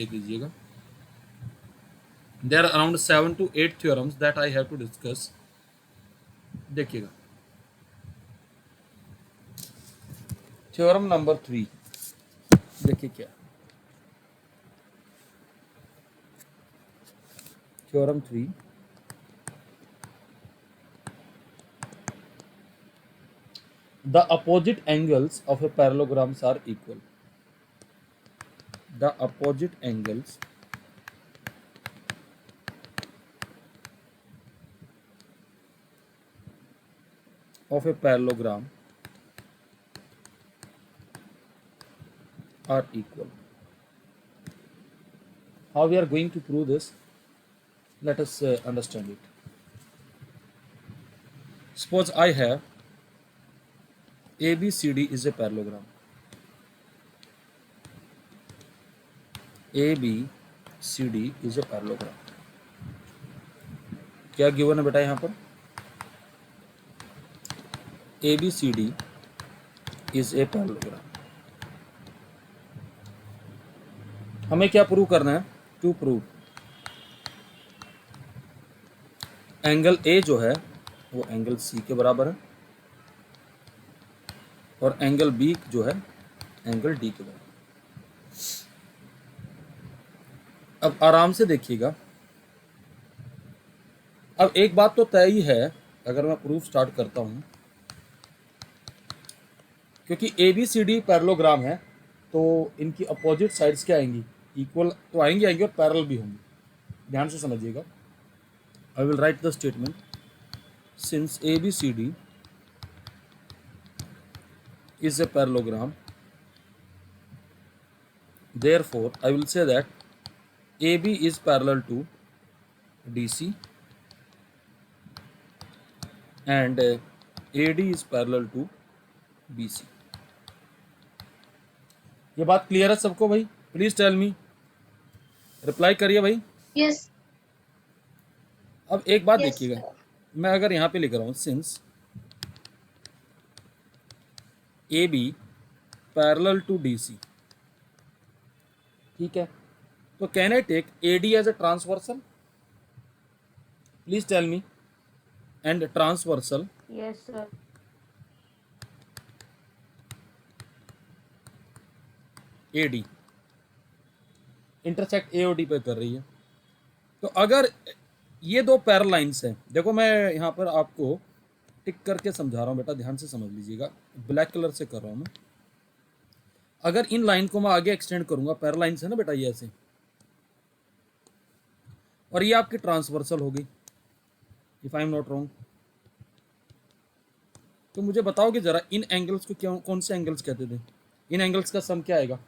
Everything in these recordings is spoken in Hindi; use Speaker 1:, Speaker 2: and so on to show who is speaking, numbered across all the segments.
Speaker 1: देख लीजिएगा। There are around 7 to 8 theorems that I have to discuss. देखिएगा, थ्योरम नंबर 3 देखिए क्या, theorem 3, the opposite angles of a parallelograms are equal. The opposite angles of a parallelogram are equal. How we are going to prove this? Let us understand it. Suppose I have ABCD is a parallelogram. ABCD is a parallelogram. क्या गिवन है बेटा यहाँ पर? ABCD is a parallelogram. हमें क्या प्रूव करना है? टू प्रूव एंगल A जो है वो एंगल C के बराबर है और एंगल B जो है एंगल D के बराबर। अब आराम से देखिएगा। अब एक बात तो तय ही है, अगर मैं प्रूफ स्टार्ट करता हूं, क्योंकि ABCD पैरेललोग्राम है तो इनकी अपोजिट साइड्स क्या आएंगी? इक्वल तो आएंगी और पैरेलल भी होंगी। ध्यान से समझिएगा। I will write the statement, since ABCD is a parallelogram, therefore I will say that AB is parallel to DC and AD is parallel to BC. ये बात क्लियर है सबको भाई? प्लीज टेल मी, रिप्लाई करिए भाई।
Speaker 2: यस।
Speaker 1: अब एक बात
Speaker 2: Yes,
Speaker 1: देखिएगा,
Speaker 2: sir.
Speaker 1: मैं अगर यहाँ पे लिख रहा हूँ since AB parallel to DC, ठीक है, तो can I take AD as a transversal? Please tell me. And transversal
Speaker 2: Yes, sir.
Speaker 1: AD intersect A और D पे कर रही है। तो अगर ये दो पैरेलल लाइंस हैं, देखो मैं यहाँ पर आपको टिक करके समझा रहा हूँ बेटा, ध्यान से समझ लीजिएगा। ब्लैक कलर से कर रहा हूँ मैं। अगर इन लाइन को मैं आगे एक्सटेंड करूंगा, पैरेलल लाइंस है ना बेटा ये ऐसे, और ये आपकी ट्रांसवर्सल होगी, if I am not wrong. तो मुझे बताओगे जरा इन एंगल्स को क्या, कौन से एंगल्स कहते थे? इन एंगल्स का सम क्या आएगा?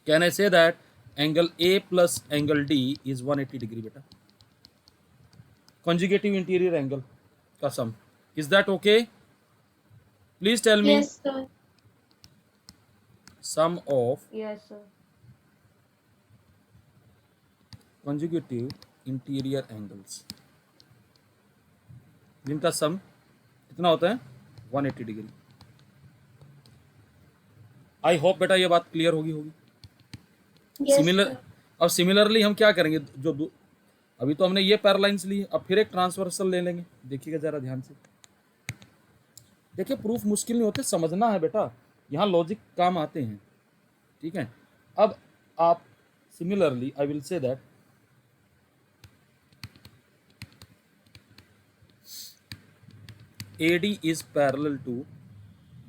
Speaker 1: Can I say that angle A plus angle D is 180 degree बेटा, conjugative इंटीरियर एंगल का सम। Is that okay? Please tell me.
Speaker 2: Yes, sir.
Speaker 1: Sum of
Speaker 2: Yes, sir.
Speaker 1: conjugative interior angles, जिनका सम कितना होता है? 180 डिग्री। आई होप बेटा ये बात क्लियर होगी।
Speaker 2: Yes,
Speaker 1: similar,
Speaker 2: sir.
Speaker 1: अब सिमिलरली हम क्या करेंगे, जो अभी तो हमने ये पैरालाइंस ली, अब फिर एक ट्रांसवर्सल ले लेंगे। देखिएगा जरा ध्यान से, देखिए प्रूफ मुश्किल नहीं होते, समझना है बेटा, यहाँ लॉजिक काम आते हैं, ठीक है। अब आप similarly I will say that AD is parallel to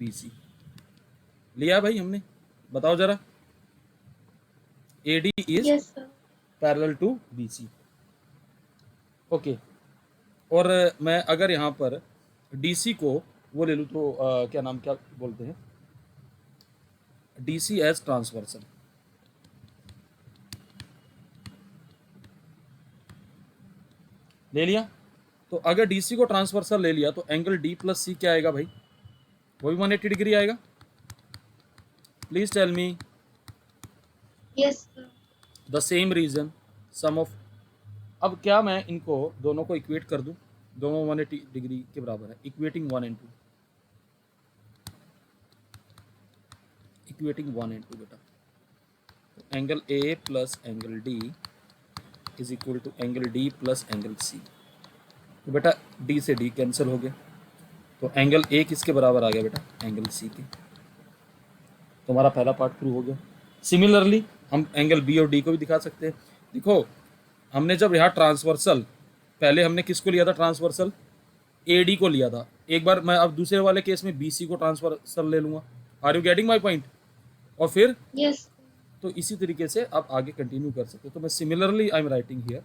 Speaker 1: BC। लिया भाई हमने, बताओ जरा। AD is
Speaker 2: Yes, sir.
Speaker 1: Parallel to BC, okay. और मैं अगर यहाँ पर DC को वो ले लूँ तो क्या नाम, क्या बोलते हैं, DC एज ट्रांसवर्सल। ले लिया, तो अगर DC को ट्रांसवर्सल ले लिया तो एंगल D प्लस C क्या आएगा भाई? वो भी 180 डिग्री आएगा। Please tell me.
Speaker 2: Yes, sir.
Speaker 1: The same reason sum of, अब क्या मैं इनको दोनों को इक्वेट कर दूं? दोनों 180 डिग्री के बराबर है, इक्वेटिंग 1 and 2, इक्वेटिंग 1 and 2 बेटा। तो angle A plus angle D is equal to angle D plus angle C. तो बेटा डी से डी कैंसिल हो गया, तो एंगल ए किसके बराबर आ गया बेटा, एंगल सी के। तो हमारा पहला पार्ट प्रूव हो गया। सिमिलरली हम एंगल बी और डी को भी दिखा सकते हैं। देखो हमने जब यहाँ ट्रांसवर्सल, पहले हमने किसको लिया था ट्रांसवर्सल, ए डी को लिया था। एक बार मैं अब दूसरे वाले केस में बी सी को ट्रांसवर्सल ले लूँगा। Are you getting my point? और फिर
Speaker 2: Yes.
Speaker 1: तो इसी तरीके से आप आगे कंटिन्यू कर सकते हो। तो मैं similarly I am writing here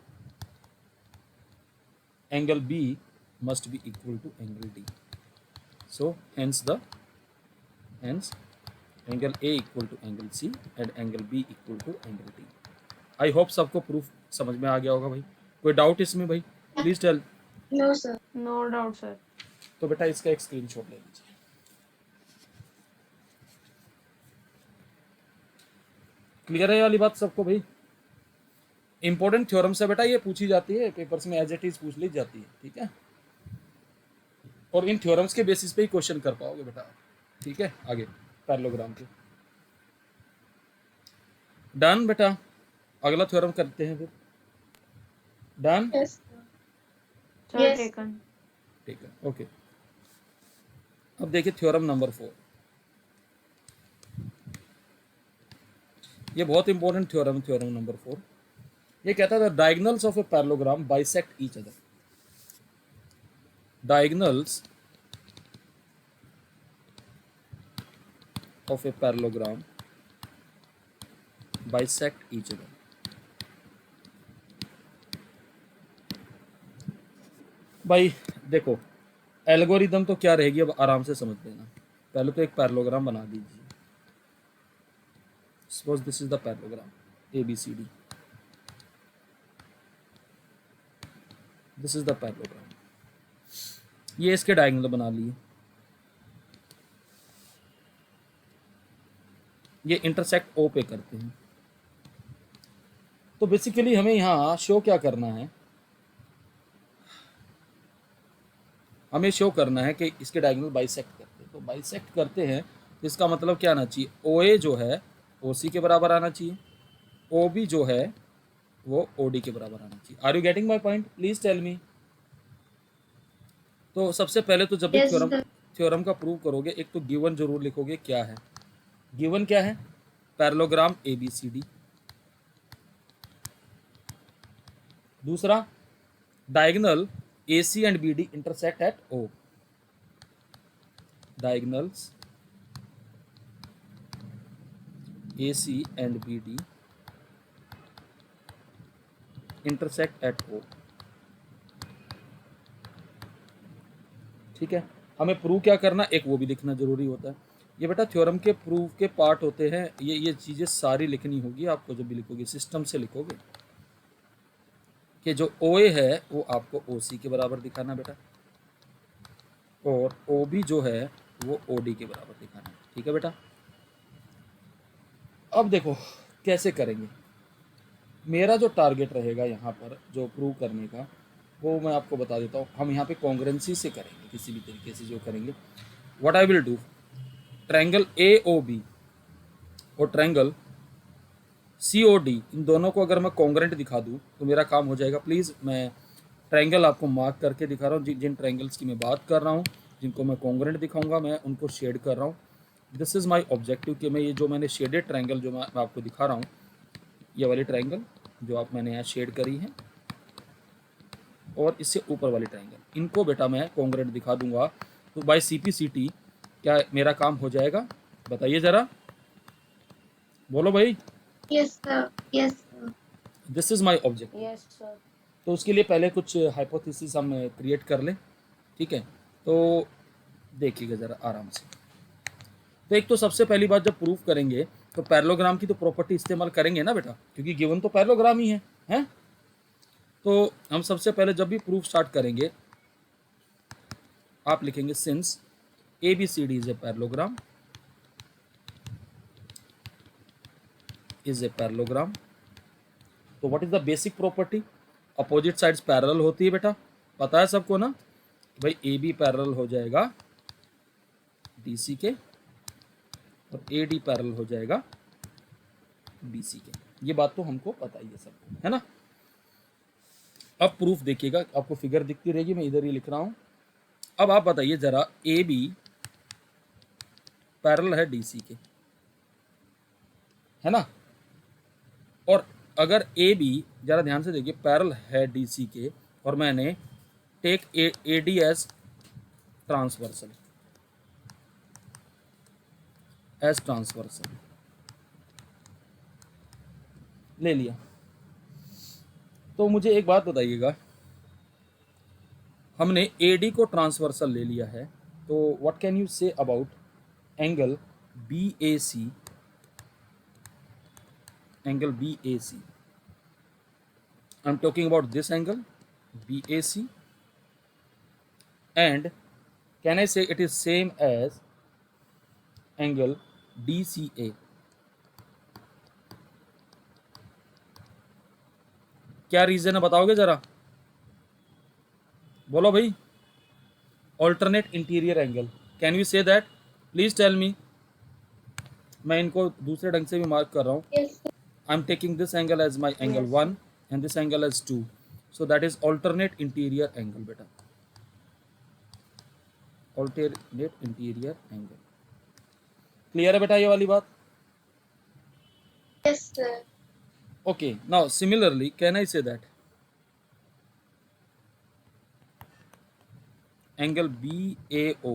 Speaker 1: angle B must be equal to angle D. So hence angle A equal to angle C and angle B equal to angle D. I hope सबको प्रूफ समझ में आ गया होगा भाई। कोई डाउट इसमें भाई? Please tell.
Speaker 2: No, sir.
Speaker 3: No doubt, sir.
Speaker 1: तो बेटा इसका एक स्क्रीनशॉट ले लीजिए। क्लियर है ये वाली बात सबको भाई? इंपॉर्टेंट थ्योरम से बेटा ये पूछी जाती है पेपर्स में, एज इट इज पूछ ली जाती है, ठीक है। और इन थ्योरम्स के बेसिस पे ही क्वेश्चन कर पाओगे बेटा, ठीक है। आगे पैरेललोग्राम के डन बेटा, अगला थ्योरम करते हैं फिर। Done,
Speaker 2: Yes.
Speaker 3: Sir,
Speaker 2: Yes.
Speaker 3: taken.
Speaker 1: ठीक है, ओके। अब देखिए थ्योरम नंबर 4। ये बहुत इंपॉर्टेंट थ्योरम, थ्योरम नंबर 4। ये कहता है diagonals of a parallelogram bisect each other. Diagonals of a parallelogram bisect each other. भाई देखो एल्गोरिदम तो क्या रहेगी, अब आराम से समझ लेना। पहले तो एक पैरेललोग्राम बना दीजिए। Suppose this is the parallelogram ABCD। This is the parallelogram. ये इसके डायगोनल बना लिए। ये इंटरसेक्ट O पे करते हैं। तो बेसिकली हमें यहाँ शो क्या करना है, हमें शो करना है कि इसके डायगोनल बाइसेक्ट करते हैं। तो बाइसेक्ट करते हैं इसका मतलब क्या आना चाहिए, OA जो है OC के बराबर आना चाहिए, OB जो है वो OD के बराबर आना चाहिए। Are you getting my point? Please tell me. तो सबसे पहले तो जब भी
Speaker 2: Yes,
Speaker 1: थ्योरम
Speaker 2: sir.
Speaker 1: थ्योरम का प्रूव करोगे, एक तो गिवन जरूर लिखोगे। क्या है गिवन? क्या है? Parallelogram ABCD। दूसरा diagonal AC and BD intersect at O। Diagonals AC and BD intersect at O। ठीक है, हमें प्रूव क्या करना, एक वो भी लिखना जरूरी होता है। ये बेटा थ्योरम के प्रूव के पार्ट होते हैं। ये चीज़ें सारी लिखनी होगी आपको। जब भी लिखोगे सिस्टम से लिखोगे कि जो OA है वो आपको OC के बराबर दिखाना बेटा, और OB जो है वो OD के बराबर दिखाना है। ठीक है बेटा। अब देखो कैसे करेंगे। मेरा जो टारगेट रहेगा यहाँ पर जो प्रूव करने का, वो मैं आपको बता देता हूँ। हम यहाँ पे कॉन्ग्रेंसी से करेंगे, किसी भी तरीके से जो करेंगे। What I will do, triangle AOB और ट्रायंगल COD, इन दोनों को अगर मैं कॉन्ग्रेंट दिखा दूँ तो मेरा काम हो जाएगा। प्लीज़ मैं ट्रायंगल आपको मार्क करके दिखा रहा हूँ। जिन ट्रायंगल्स की मैं बात कर रहा हूँ, जिनको मैं कॉन्ग्रेंट दिखाऊंगा, मैं उनको शेड कर रहा हूँ। दिस इज़ माई ऑब्जेक्टिव कि मैं ये जो मैंने शेडेड ट्रायंगल जो मैं आपको दिखा रहा हूँ, ये वाली ट्रायंगल जो आप मैंने यहाँ शेड करी है और इससे ऊपर वाली ट्रायंगल, इनको बेटा मैं कॉन्ग्रेंट दिखा दूंगा। तो बाय CPCT क्या मेरा काम हो जाएगा, बताइए ज़रा, बोलो भाई।
Speaker 2: Yes, sir. Yes, sir.
Speaker 1: This is my objective.
Speaker 3: Yes, sir.
Speaker 1: तो उसके लिए पहले कुछ हाइपोथेसिस हम क्रिएट कर लें। ठीक है, तो देखिएगा ज़रा आराम से। तो एक तो सबसे पहली बात, जब प्रूफ करेंगे तो पैरेललोग्राम की तो प्रॉपर्टी इस्तेमाल करेंगे ना बेटा, क्योंकि गिवन तो पैरेललोग्राम ही है, हैं? तो हम सबसे पहले जब भी प्रूफ स्टार्ट करेंगे, आप लिखेंगे since ABCD is a parallelogram, is a parallelogram. तो what is the basic property, opposite sides parallel होती है बेटा, पता है सबको ना। भाई AB पैरेलल हो जाएगा DC के और AD पैरेलल हो जाएगा BC के। ये बात तो हमको पता ही है सबको, है ना। अब प्रूफ देखिएगा, आपको फिगर दिखती रहेगी, मैं इधर ही लिख रहा हूं। अब आप बताइए जरा, AB पैरेलल है DC के, है ना। और अगर AB जरा ध्यान से देखिए पैरेलल है DC के, और मैंने टेक AD एज ट्रांसवर्सल, ले लिया, तो मुझे एक बात बताइएगा, हमने AD को ट्रांसवर्सल ले लिया है, तो what can you say about angle BAC, angle BAC, I am talking about this angle BAC, and can I say it is same as angle DCA? क्या रीजन है बताओगे जरा, बोलो भाई। Alternate interior angle, can you say that, please tell me. मैं इनको दूसरे ढंग से भी मार्क कर रहा हूँ।
Speaker 2: Yes, sir.
Speaker 1: I am taking this angle as my angle
Speaker 3: Yes.
Speaker 1: 1 and this angle as 2, so that is alternate interior angle बेटा, alternate interior angle। क्लियर है बेटा ये वाली बात?
Speaker 2: Yes, sir.
Speaker 1: Okay, now similarly can I say that angle BAO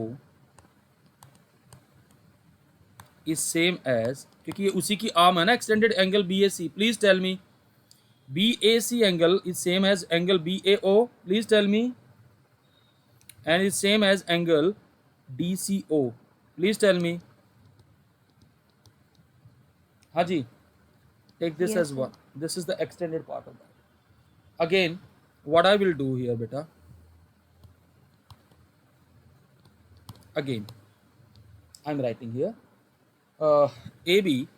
Speaker 1: is same as, क्योंकि ये उसी की आर्म है ना, extended angle BAC, please tell me BAC angle is same as angle BAO, please tell me, and is same as angle DCO, please tell me। हाँ जी, take this
Speaker 3: Yes,
Speaker 1: as
Speaker 3: sir.
Speaker 1: one, this is the extended part of that। Again what I will do here beta, again I am writing here AB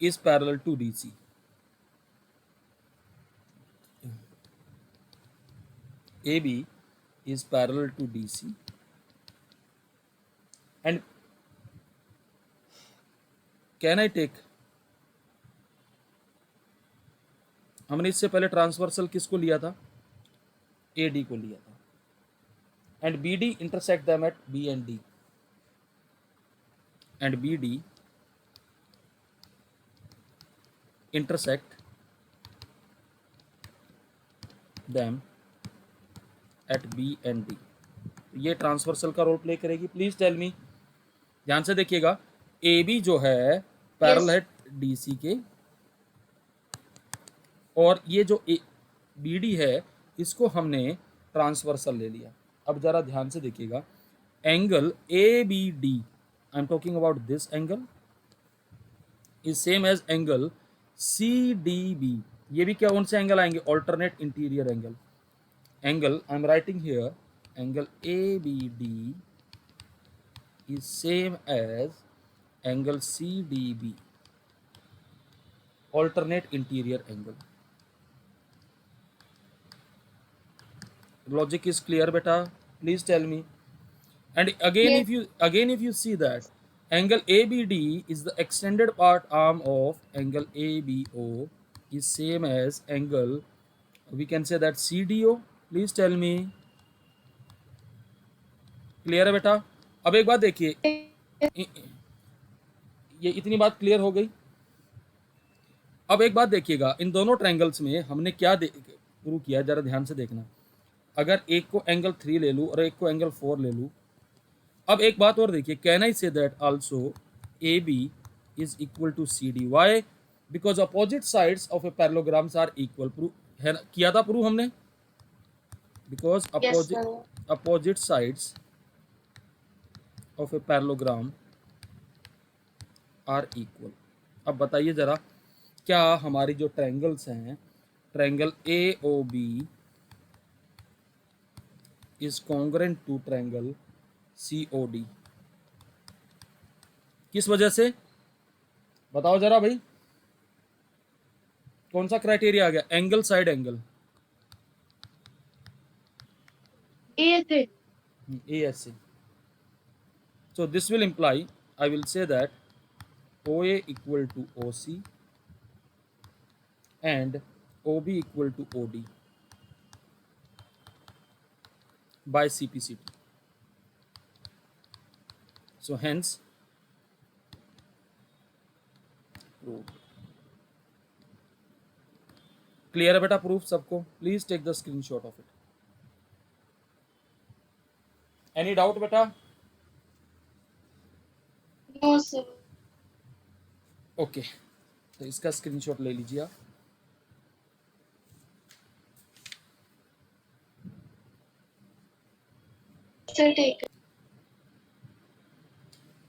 Speaker 1: is parallel to DC, AB is parallel to DC, and can I take, हमने इससे पहले ट्रांसवर्सल किसको लिया था, AD को लिया था, and BD intersect them at B and D, and BD intersect them at B and D। ये ट्रांसवर्सल का रोल प्ले करेगी, प्लीज टेल मी। ध्यान से देखिएगा, AB जो है पैरेलल है DC के, और ये जो BD है इसको हमने ट्रांसवर्सल ले लिया। अब जरा ध्यान से देखिएगा, angle ABD, I am talking about this angle, is same as angle CDB। ये भी क्या कौन से एंगल आएंगे, alternate interior angle. Angle I am writing here, angle ABD is same as angle CDB, alternate interior angle। Logic is clear beta, please tell me। And again
Speaker 2: Yes.
Speaker 1: if you see that angle ABD is the extended part arm of angle ABO is same as angle, we can say that CDO, please tell me। Clear है बेटा? अब एक बात देखिए, ये इतनी बात क्लियर हो गई। अब एक बात देखिएगा, इन दोनों ट्रायंगल्स में हमने क्या प्रूव किया, जरा ध्यान से देखना। अगर एक को एंगल 3 ले लूँ और एक को एंगल 4 ले लूँ। अब एक बात और देखिए, can I say that also AB is equal to CD, why, because opposite sides of a parallelograms are equal. Prove है ना, किया था प्रूव हमने, because
Speaker 2: Yes, sir.
Speaker 1: Opposite sides of a parallelogram are equal. अब बताइए जरा, क्या हमारी जो ट्रायंगल्स हैं, triangle AOB is congruent to triangle COD, किस वजह से बताओ जरा भाई, कौन सा क्राइटेरिया आ गया, angle side angle,
Speaker 2: ASA.
Speaker 1: ASA। So this will imply, I will say that OA equal to OC and OB equal to OD by CPCT. So hence proved. Clear है बेटा प्रूफ सबको? Please take the screenshot of it. Any doubt बेटा?
Speaker 2: No sir.
Speaker 1: ओके, तो इसका स्क्रीनशॉट ले लीजिए आप.
Speaker 2: Sir take.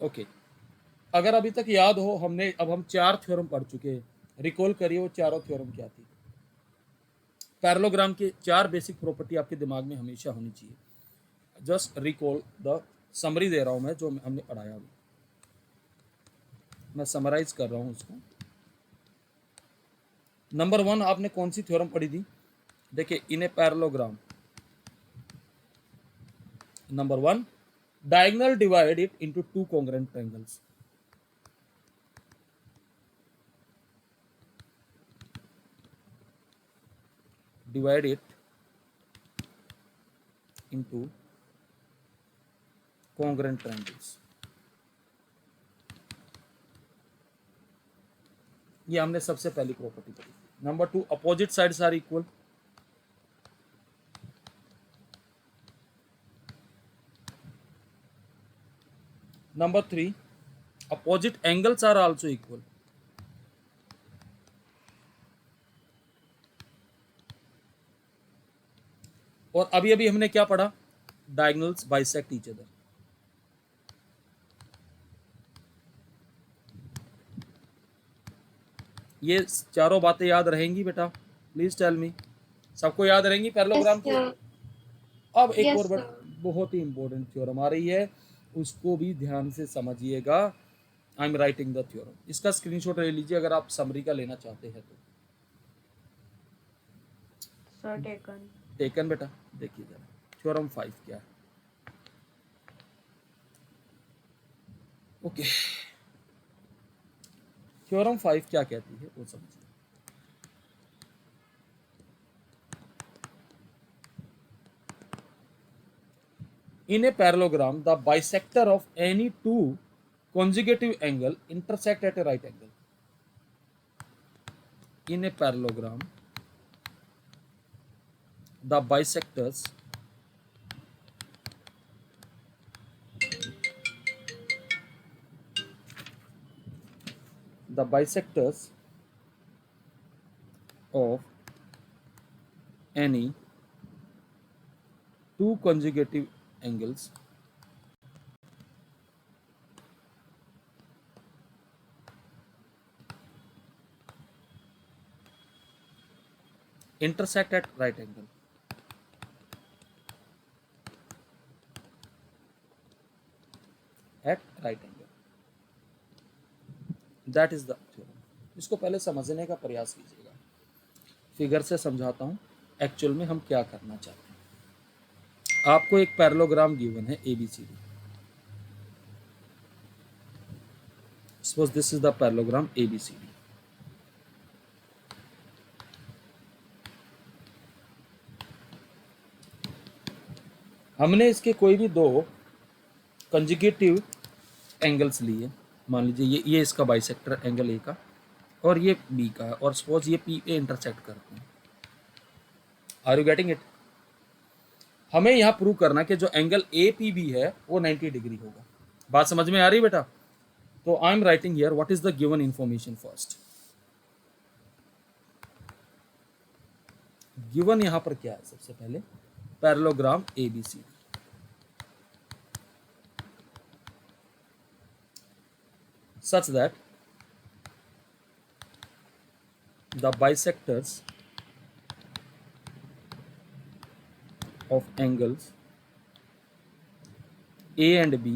Speaker 1: ओके, अगर अभी तक याद हो, हमने अब हम 4 थ्योरम पढ़ चुके हैं. रिकॉल करिए वो चारों थ्योरम क्या थी. पैरेललोग्राम के 4 बेसिक प्रॉपर्टी आपके दिमाग में हमेशा होनी चाहिए. जस्ट रिकॉल द समरी दे रहा हूं मैं जो हमने पढ़ाया अभी. मैं समराइज कर रहा हूं उसको. नंबर 1 आपने कौन सी थ्योरम पढ़ी थी? देखिए, in a parallelogram, number 1, diagonal divide it into 2 congruent triangles. Divide it into congruent triangles. ये हमने सबसे पहली प्रॉपर्टी पढ़ी. Number 2, opposite sides are equal. Number 3, opposite angles are also equal. और अभी अभी हमने क्या पढ़ा? Diagonals bisect each other. ये चारों बातें याद रहेंगी बेटा? Please tell me. सबको याद रहेंगी पैरेललोग्राम की? अब एक और बहुत ही इंपॉर्टेंट थ्योरम आ रही है, उसको भी ध्यान से समझिएगा. आई एम राइटिंग द थ्योरम. इसका स्क्रीनशॉट ले लीजिए अगर आप समरी का लेना चाहते हैं तो.
Speaker 3: Sir taken.
Speaker 1: टेकन बेटा. देखिए जरा थ्योरम 5 क्या है. ओके, थ्योरम 5 क्या कहती है वो समझिए. In a parallelogram, the bisector of any two consecutive angle intersect at a right angle. In a parallelogram, the bisectors of any two consecutive angles intersect at right angle. At right angle. That is the theorem. इसको पहले समझने का प्रयास कीजिएगा. फिगर से समझाता हूं एक्चुअल में हम क्या करना चाहते हैं. आपको एक पैरेललोग्राम गिवन है ABCD. Suppose this is the parallelogram ABCD. हमने इसके कोई भी दो कंजुगेटिव एंगल्स लिए. मान लीजिए ये इसका बाइसेक्टर एंगल ए का और ये बी का है, और सपोज ये पी ए इंटरसेक्ट करते हैं. Are you getting it? हमें यहाँ प्रूव करना कि जो एंगल ए पी बी है वो 90 डिग्री होगा. बात समझ में आ रही है बेटा? तो आई am writing here what is the given information first. Given यहां पर क्या है? सबसे पहले parallelogram ABC. such that the bisectors of angles A and B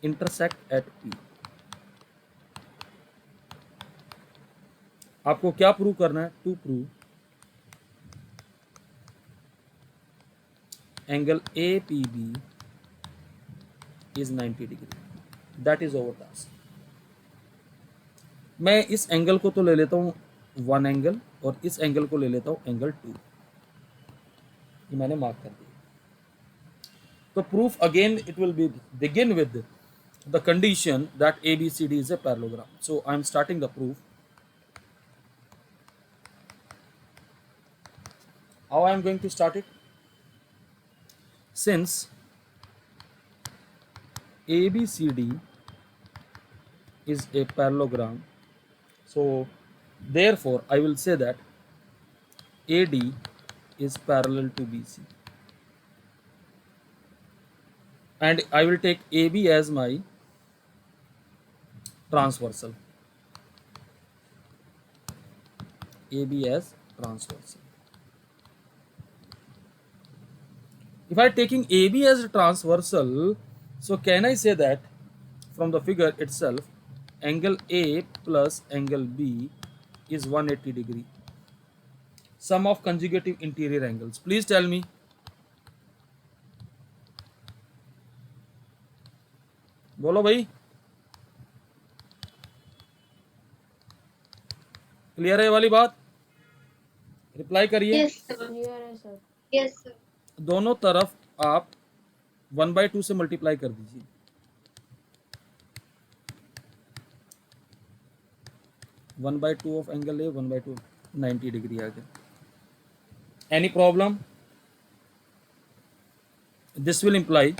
Speaker 1: intersect at P. आपको क्या प्रूव करना है? To prove angle APB is 90 degree. That is our task. मैं इस एंगल को तो ले लेता हूँ 1 एंगल और इस एंगल को ले लेता हूँ एंगल 2, ये मैंने मार्क कर दिया। तो proof again it will be begin with the condition that ABCD is a parallelogram. So I am starting the proof. How I am going to start it? Since ABCD is a parallelogram, so therefore I will say that AD is parallel to BC, and I will take AB as my transversal. AB as transversal. If I taking AB as a transversal, so can I say that from the figure itself, angle A plus angle B is 180 degree. Sum of conjugative interior angles. Please tell me. बोलो भाई, क्लियर है ये वाली बात? रिप्लाई करिए।
Speaker 2: Yes, sir.
Speaker 3: क्लियर है सर।
Speaker 2: Yes, sir.
Speaker 1: दोनों तरफ आप 1/2 से मल्टीप्लाई कर दीजिए। One by two of angle A, 1/2 90 degree आ गया। Any problem? This will imply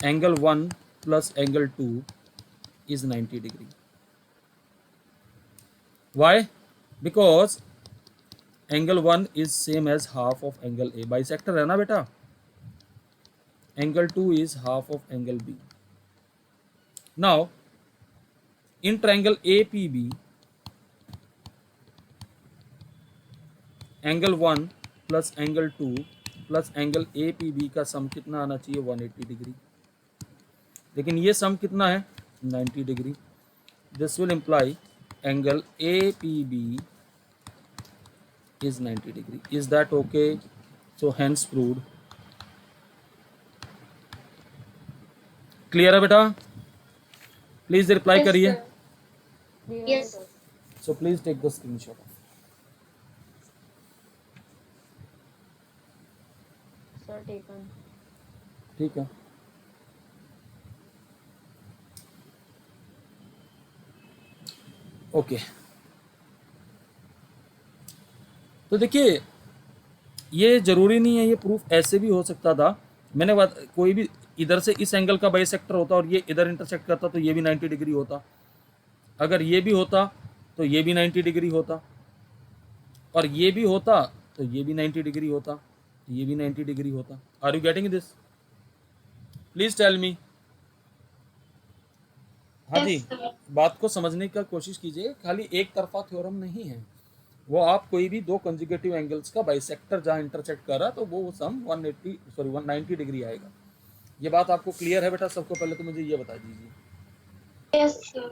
Speaker 1: angle 1 plus angle 2 is 90 degree. Why? Because angle 1 is same as half of angle A. Bisector है ना बेटा? Angle 2 is half of angle B. Now in triangle APB, angle 1 plus angle 2 plus angle APB का सम कितना आना चाहिए? 180 डिग्री। लेकिन ये सम कितना है? 90 degree. This will imply angle APB is 90 degree. Is that okay? So hence proved. Clear है बेटा? Please reply
Speaker 2: Yes,
Speaker 1: करिए।
Speaker 2: sir.
Speaker 3: क्लियर है
Speaker 2: Yes.
Speaker 3: Sir.
Speaker 1: So please take the screenshot.
Speaker 3: Sir taken.
Speaker 1: ठीक है। ओके तो देखिए, ये जरूरी नहीं है, ये प्रूफ ऐसे भी हो सकता था। मैंने बात, कोई भी इधर से इस एंगल का बाइसेक्टर होता और ये इधर इंटरसेक्ट करता तो ये भी 90 डिग्री होता। अगर ये भी होता तो ये भी 90 डिग्री होता, और ये भी होता तो ये भी 90 डिग्री होता, ये भी 90 डिग्री होता। Are you getting this? Please tell me. हाँ जी,
Speaker 2: Yes, sir.
Speaker 1: बात को समझने का कोशिश कीजिए, खाली एक तरफा थ्योरम नहीं है वो। आप कोई भी दो कंजुगेटिव एंगल्स का बाइसेक्टर जहाँ इंटरसेक्ट कर रहा तो वो सम 190 डिग्री आएगा। ये बात आपको क्लियर है बेटा? सबको पहले तो मुझे ये बता दीजिए।
Speaker 2: Yes, sir.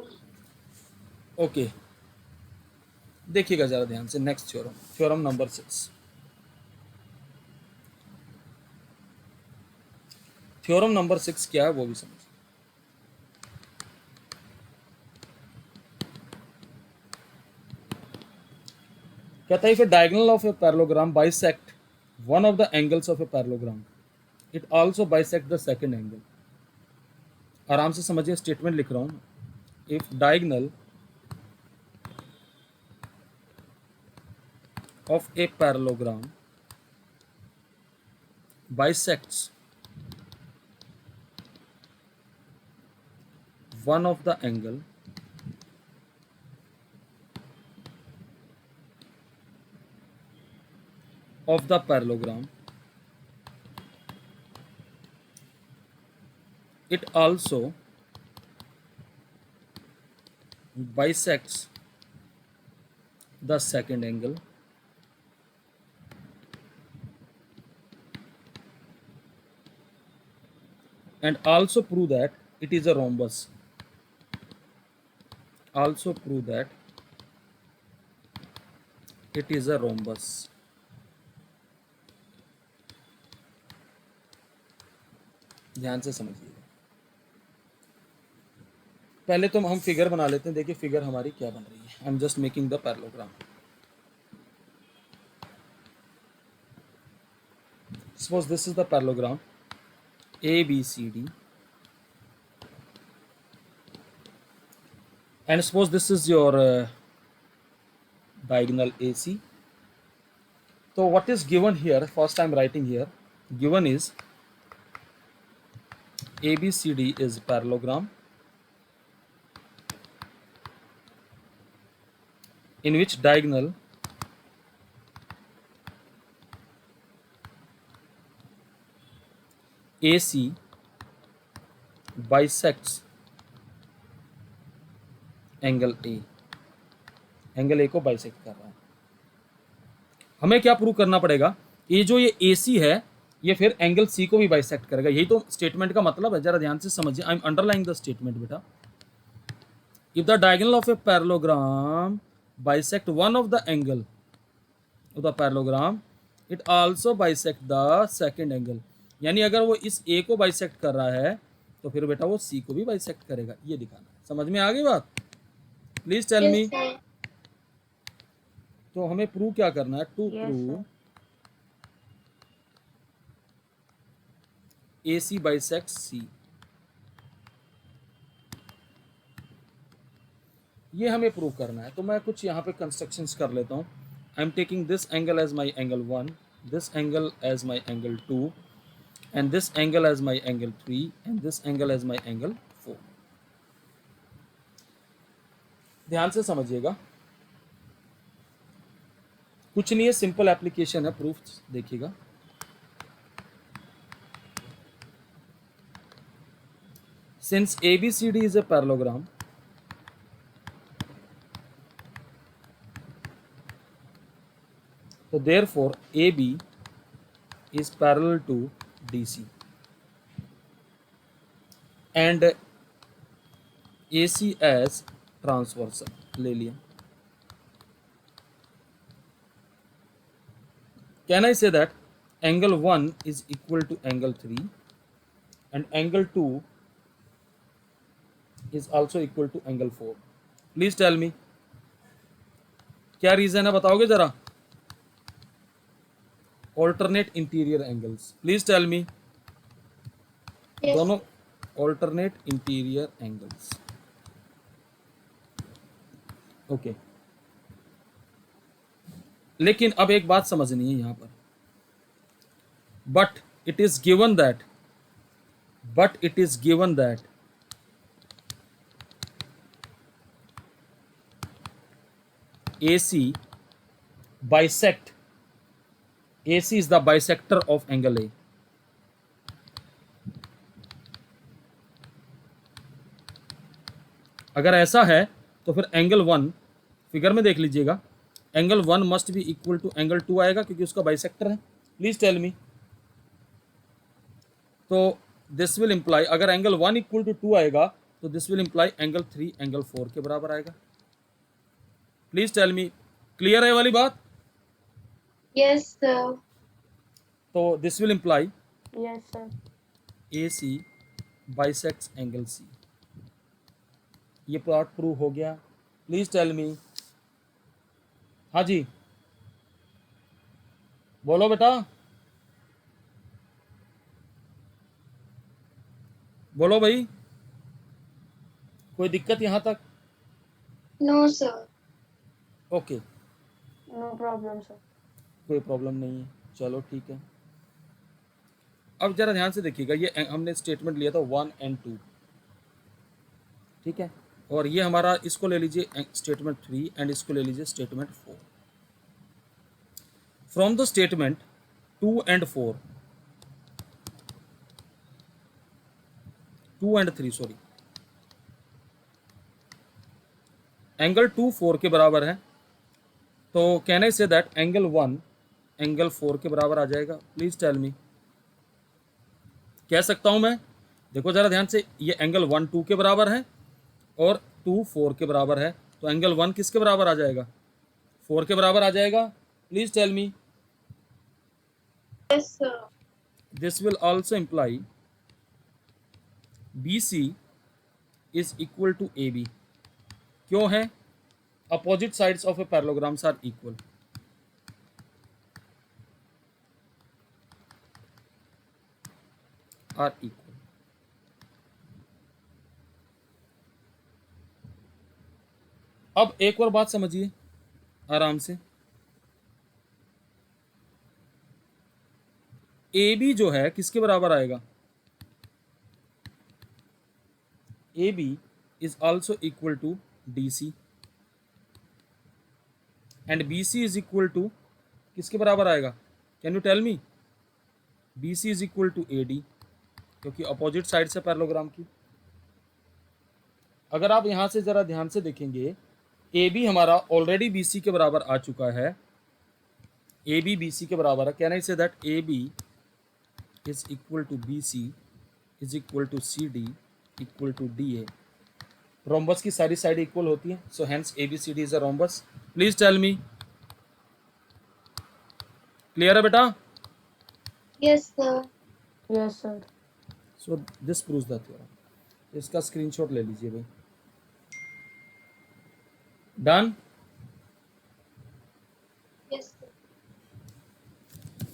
Speaker 1: ओके, देखिएगा जरा ध्यान से। Next theorem, theorem number 6। Theorem number 6 क्या है वो भी समझिए। कहता है, if a diagonal of a parallelogram bisect one of the angles of a parallelogram, it also bisect the second angle. आराम से समझिए, स्टेटमेंट लिख रहा हूं। if diagonal of a parallelogram bisects one of the angle of the parallelogram, it also bisects the second angle and also prove that it is a rhombus. Also prove that it is a rhombus. ध्यान से समझिए। पहले तो हम फिगर बना लेते हैं, देखिए फिगर हमारी क्या बन रही है। I am just making the parallelogram. Suppose this is the parallelogram ABCD, and suppose this is your diagonal AC. So what is given here, first I'm writing here, given is ABCD is parallelogram in which diagonal AC bisects angle A, angle A को बाइसेक्ट कर रहा है। हमें क्या प्रूव करना पड़ेगा, ये जो ये AC है ये फिर एंगल C को भी बाइसेक्ट करेगा। यही तो स्टेटमेंट का मतलब है, जरा ध्यान से समझिए। I am underlining the statement बेटा। If the diagonal of a parallelogram bisect one of the angle of the parallelogram, it also bisect the second angle. यानी अगर वो इस A को बाइसेक्ट कर रहा है तो फिर बेटा वो C को भी बाइसेक्ट करेगा, ये दिखाना है। समझ में आ गई बात? Please tell me.
Speaker 2: Yes, sir.
Speaker 1: तो हमें प्रूव क्या करना है, to
Speaker 3: Yes,
Speaker 1: prove AC bisect C। ये हमें प्रूव करना है। तो मैं कुछ यहाँ पे कंस्ट्रक्शंस कर लेता हूँ। I am taking this angle as my angle 1, this angle as my angle 2, and this angle as my angle 3, and this angle as my angle 4। ध्यान से समझिएगा, कुछ नहीं है, सिंपल एप्लीकेशन है, प्रूफ देखिएगा। Since ABCD is a parallelogram, so therefore AB is parallel to DC and AC as transversal ले लिया। Can I say that angle 1 is equal to angle 3 and angle 2 is also equal to angle 4? Please tell me, क्या रीजन है बताओगे जरा? Alternate interior angles. Please tell me.
Speaker 2: Yes.
Speaker 1: दोनों alternate interior angles. Okay. लेकिन अब एक बात समझनी है यहाँ पर, but it is given that AC is the bisector of angle A. अगर ऐसा है तो फिर एंगल 1 फिगर में देख लीजिएगा, angle 1 must be equal to angle 2 आएगा क्योंकि उसका बाइसेक्टर है। Please tell me. तो दिस विल इंप्लाई, अगर एंगल 1 इक्वल टू 2 आएगा तो this will imply angle 3 angle 4 के बराबर आएगा। प्लीज टेल मी, क्लियर है वाली बात?
Speaker 2: Yes, sir.
Speaker 1: तो this will imply
Speaker 3: Yes, sir.
Speaker 1: AC bisects angle C। ये पार्ट प्रूव हो गया। Please tell me. हाँ जी बोलो बेटा, बोलो भाई, कोई दिक्कत यहाँ तक?
Speaker 2: No, sir.
Speaker 1: Okay,
Speaker 3: No problem, sir.
Speaker 1: कोई प्रॉब्लम नहीं है, चलो ठीक है। अब जरा ध्यान से देखिएगा, ये हमने स्टेटमेंट लिया था 1 and 2, ठीक है, और ये हमारा, इसको ले लीजिए स्टेटमेंट 3 एंड इसको ले लीजिए statement 4। From the statement 2 and 4, 2 and 3 sorry, angle 2 4 के बराबर है, तो can I say that angle 1 angle 4 के बराबर आ जाएगा? Please tell me. कह सकता हूं मैं? देखो जरा ध्यान से, ये एंगल 1 2 के बराबर है और 2 4 के बराबर है, तो एंगल 1 किसके बराबर आ जाएगा? 4 के बराबर आ जाएगा। Please tell me.
Speaker 2: Yes, sir.
Speaker 1: This will also imply BC is equal to A B. क्यों है? Opposite sides of a parallelograms are equal. Are equal. अब एक और बात समझिए आराम से। ए बी जो है किसके बराबर आएगा? A B is also equal to D C and B C is equal to किसके बराबर आएगा? Can you tell me? B C is equal to A D, क्योंकि अपोजिट साइड से पैरेललोग्राम की। अगर आप यहां से जरा ध्यान से देखेंगे, ए बी हमारा ऑलरेडी बी सी के बराबर आ चुका है। ए बी बी सी के बराबर है। Can I say that A B is equal to B C is equal to C D equal to D A. Rhombus की सारी साइड इक्वल होती है, so hence A B C D is a rhombus. Please tell me. Clear है बेटा?
Speaker 2: Yes, sir.
Speaker 3: Yes, sir.
Speaker 1: So this proves the theorem. इसका स्क्रीनशॉट ले लीजिए भाई। डन।
Speaker 2: Yes, sir.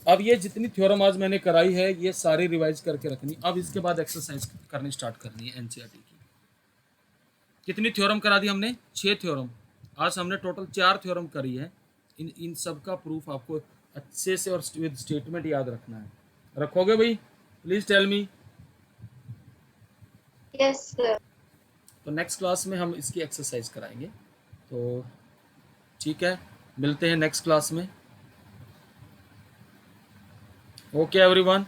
Speaker 1: अब ये जितनी थ्योरम आज मैंने कराई है ये सारी रिवाइज करके रखनी। अब इसके बाद एक्सरसाइज करनी स्टार्ट करनी है एनसीईआरटी की। कितनी थ्योरम करा दी हमने? 6 थ्योरम। आज हमने टोटल 4 थ्योरम करी है। इन सब का प्रूफ आपको अच्छे से और विद स्टेटमेंट याद रखना है। रखोगे भाई? Please tell me.
Speaker 2: Yes, sir.
Speaker 1: तो नेक्स्ट क्लास में हम इसकी एक्सरसाइज कराएंगे। तो ठीक है, मिलते हैं नेक्स्ट क्लास में। Okay everyone.